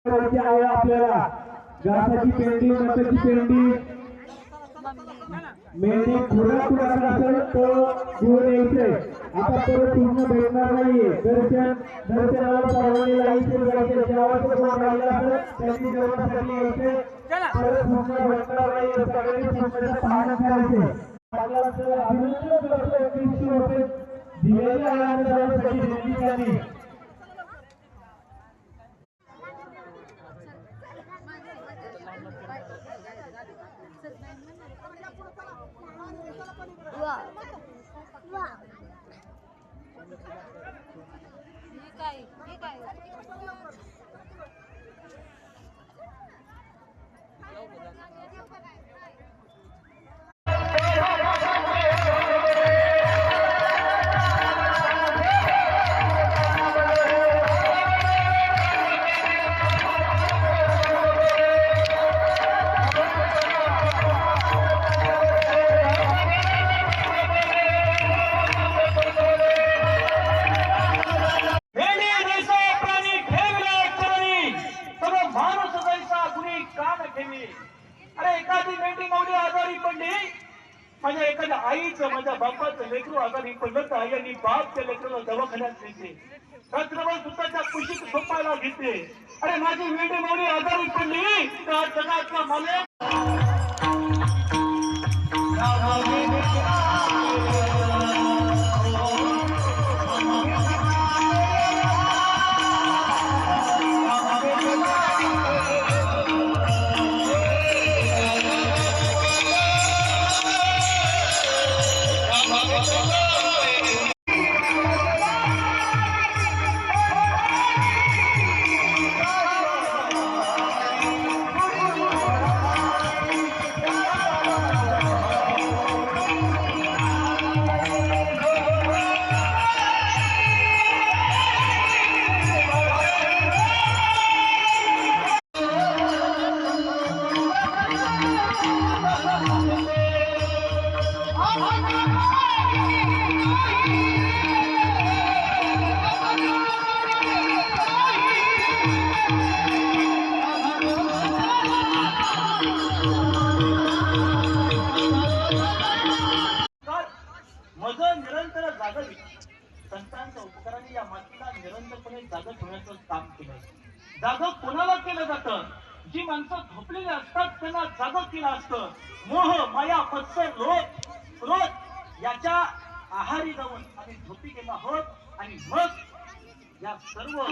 आहे आपल्याला घासाची पेंडी मकाची पेंडी मेंढी खुरा असेल तो घेऊन यायचंय। आता परत पूर्ण भेटणार नाहीये। दर्शनाला सर्वांनी लाईन सुरू करायचे। जेवायचं कोण राहिलं असेल त्यांनी जेवणासाठी यायचे। परत पूर्ण भेटणार नाहीये। सगळ्यांनी पूर्ण पाहणं करायचे। आपल्याला अभिनंदन करतो 21 रुपये दिलेले आहे आमदारांसाठी दिल्लीसाठी। अरे एखादी मेंढी माऊली आजारी पडली, माझ्या एखाद्या आईचं माझ्या बापाचं लेकरू आजारी पडलं तर आई आणि बाप त्या लेकराला दवाखान्यात नेते, रात्रभर स्वतःच्या कुशीत झोपायला घेते। अरे माझी मेंढी माऊली आजारी पडली तर जगातला मालक निरंतर जागावी। संतांच्या उपकाराने या मातीला निरंतरपणे जागा ठेवण्याचं काम केलं। जागा कोणाला केलं जातं? जी माणसं झोपलेली असतात त्यांना जागा केलं असतं। मोह माया मत्सर क्रोध याच्या आहारी जाऊन आम्ही झोपी गेलो आहोत आणि मग या सर्व